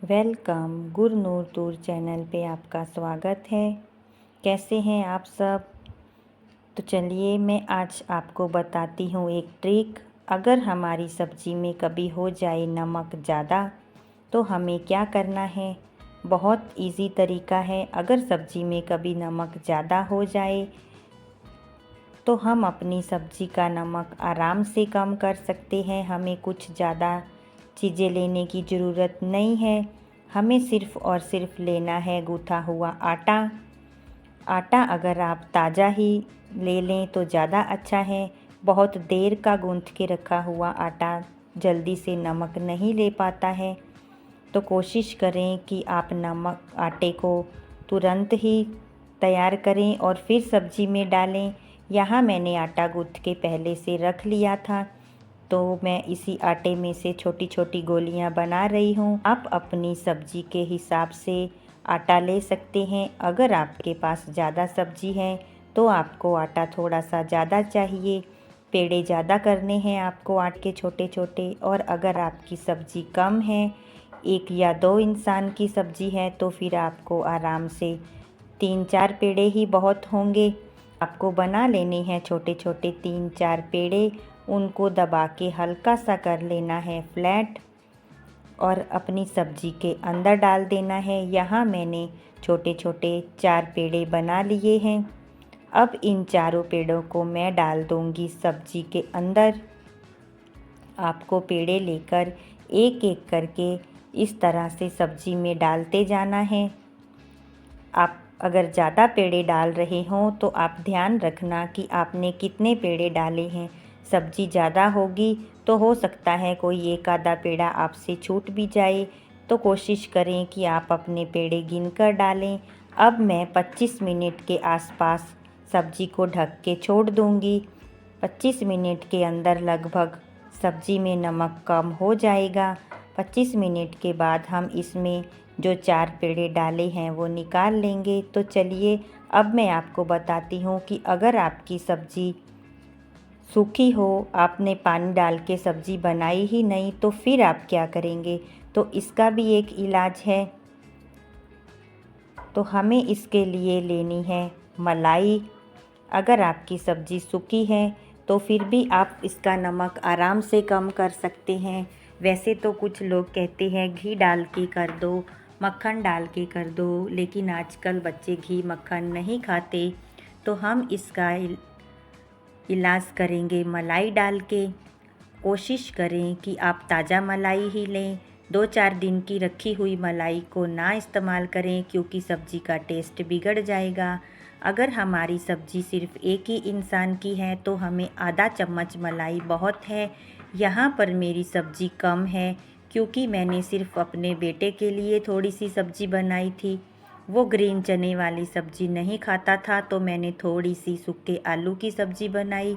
Welcome Gurnoor tour channel पे आपका स्वागत है। कैसे हैं आप सब? तो चलिए मैं आज आपको बताती हूँ एक ट्रिक। अगर हमारी सब्ज़ी में कभी हो जाए नमक ज़्यादा तो हमें क्या करना है। बहुत इजी तरीका है। अगर सब्ज़ी में कभी नमक ज़्यादा हो जाए तो हम अपनी सब्ज़ी का नमक आराम से कम कर सकते हैं। हमें कुछ ज़्यादा चीज़ें लेने की ज़रूरत नहीं है। हमें सिर्फ़ और सिर्फ लेना है गूँथा हुआ आटा। आटा अगर आप ताज़ा ही ले लें तो ज़्यादा अच्छा है। बहुत देर का गूँथ के रखा हुआ आटा जल्दी से नमक नहीं ले पाता है। तो कोशिश करें कि आप नमक आटे को तुरंत ही तैयार करें और फिर सब्ज़ी में डालें। यहाँ मैंने आटा गूँथ के पहले से रख लिया था, तो मैं इसी आटे में से छोटी छोटी गोलियाँ बना रही हूँ। आप अपनी सब्ज़ी के हिसाब से आटा ले सकते हैं। अगर आपके पास ज़्यादा सब्ज़ी है तो आपको आटा थोड़ा सा ज़्यादा चाहिए। पेड़े ज़्यादा करने हैं आपको आटे के छोटे छोटे। और अगर आपकी सब्ज़ी कम है, 1 या 2 इंसान की सब्ज़ी है, तो फिर आपको आराम से 3-4 पेड़े ही बहुत होंगे। आपको बना लेने हैं छोटे छोटे 3-4 पेड़े। उनको दबा के हल्का सा कर लेना है फ्लैट और अपनी सब्ज़ी के अंदर डाल देना है। यहाँ मैंने छोटे छोटे 4 पेड़े बना लिए हैं। अब इन चारों पेड़ों को मैं डाल दूँगी सब्ज़ी के अंदर। आपको पेड़े लेकर एक एक करके इस तरह से सब्ज़ी में डालते जाना है। आप अगर ज़्यादा पेड़े डाल रहे हों तो आप ध्यान रखना कि आपने कितने पेड़े डाले हैं। सब्ज़ी ज़्यादा होगी तो हो सकता है कोई एक आधा पेड़ा आपसे छूट भी जाए, तो कोशिश करें कि आप अपने पेड़े गिनकर डालें। अब मैं 25 मिनट के आसपास सब्ज़ी को ढक के छोड़ दूँगी। 25 मिनट के अंदर लगभग सब्ज़ी में नमक कम हो जाएगा। 25 मिनट के बाद हम इसमें जो 4 पेड़े डाले हैं वो निकाल लेंगे। तो चलिए अब मैं आपको बताती हूँ कि अगर आपकी सब्ज़ी सूखी हो, आपने पानी डाल के सब्ज़ी बनाई ही नहीं, तो फिर आप क्या करेंगे। तो इसका भी एक इलाज है। तो हमें इसके लिए लेनी है मलाई। अगर आपकी सब्ज़ी सूखी है तो फिर भी आप इसका नमक आराम से कम कर सकते हैं। वैसे तो कुछ लोग कहते हैं घी डाल के कर दो, मक्खन डाल के कर दो, लेकिन आजकल बच्चे घी मक्खन नहीं खाते, तो हम इसका इलाज करेंगे मलाई डाल के। कोशिश करें कि आप ताज़ा मलाई ही लें। 2-4 दिन की रखी हुई मलाई को ना इस्तेमाल करें, क्योंकि सब्ज़ी का टेस्ट बिगड़ जाएगा। अगर हमारी सब्ज़ी सिर्फ़ एक ही इंसान की है तो हमें आधा चम्मच मलाई बहुत है। यहाँ पर मेरी सब्ज़ी कम है क्योंकि मैंने सिर्फ़ अपने बेटे के लिए थोड़ी सी सब्ज़ी बनाई थी। वो ग्रीन चने वाली सब्ज़ी नहीं खाता था, तो मैंने थोड़ी सी सूखे आलू की सब्ज़ी बनाई।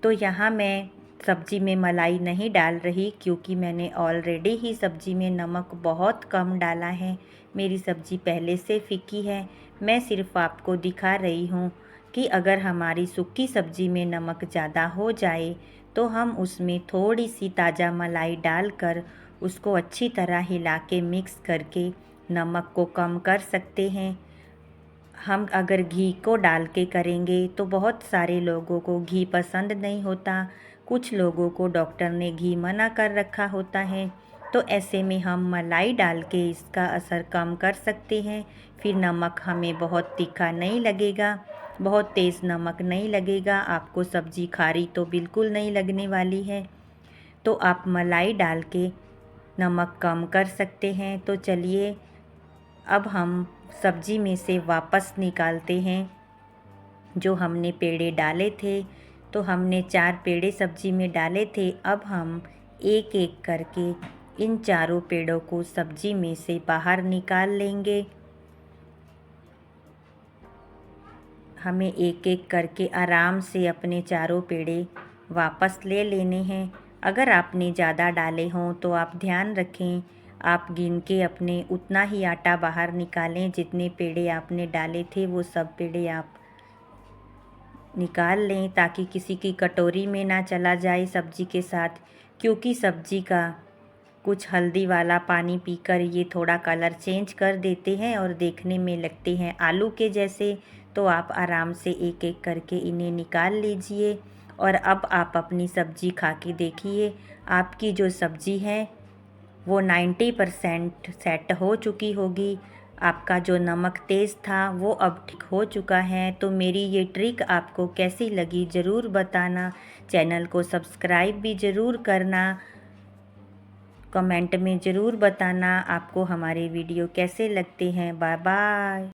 तो यहाँ मैं सब्ज़ी में मलाई नहीं डाल रही क्योंकि मैंने ऑलरेडी ही सब्ज़ी में नमक बहुत कम डाला है। मेरी सब्ज़ी पहले से फीकी है। मैं सिर्फ़ आपको दिखा रही हूँ कि अगर हमारी सूखी सब्ज़ी में नमक ज़्यादा हो जाए तो हम उसमें थोड़ी सी ताज़ा मलाई डालकर उसको अच्छी तरह हिला के मिक्स करके नमक को कम कर सकते हैं। हम अगर घी को डाल के करेंगे तो बहुत सारे लोगों को घी पसंद नहीं होता। कुछ लोगों को डॉक्टर ने घी मना कर रखा होता है, तो ऐसे में हम मलाई डाल के इसका असर कम कर सकते हैं। फिर नमक हमें बहुत तीखा नहीं लगेगा, बहुत तेज़ नमक नहीं लगेगा। आपको सब्ज़ी खारी तो बिल्कुल नहीं लगने वाली है। तो आप मलाई डाल के नमक कम कर सकते हैं। तो चलिए अब हम सब्ज़ी में से वापस निकालते हैं जो हमने पेड़े डाले थे। तो हमने 4 पेड़े सब्ज़ी में डाले थे। अब हम एक एक करके इन चारों पेड़ों को सब्ज़ी में से बाहर निकाल लेंगे। हमें एक एक करके आराम से अपने चारों पेड़े वापस ले लेने हैं। अगर आपने ज़्यादा डाले हों तो आप ध्यान रखें, आप गिन के अपने उतना ही आटा बाहर निकालें। जितने पेड़े आपने डाले थे वो सब पेड़े आप निकाल लें, ताकि किसी की कटोरी में ना चला जाए सब्ज़ी के साथ, क्योंकि सब्ज़ी का कुछ हल्दी वाला पानी पीकर ये थोड़ा कलर चेंज कर देते हैं और देखने में लगते हैं आलू के जैसे। तो आप आराम से एक एक करके इन्हें निकाल लीजिए और अब आप अपनी सब्ज़ी खा के देखिए। आपकी जो सब्ज़ी है वो 90% सेट हो चुकी होगी। आपका जो नमक तेज़ था वो अब ठीक हो चुका है। तो मेरी ये ट्रिक आपको कैसी लगी ज़रूर बताना। चैनल को सब्सक्राइब भी ज़रूर करना। कमेंट में ज़रूर बताना आपको हमारे वीडियो कैसे लगते हैं। Bye bye.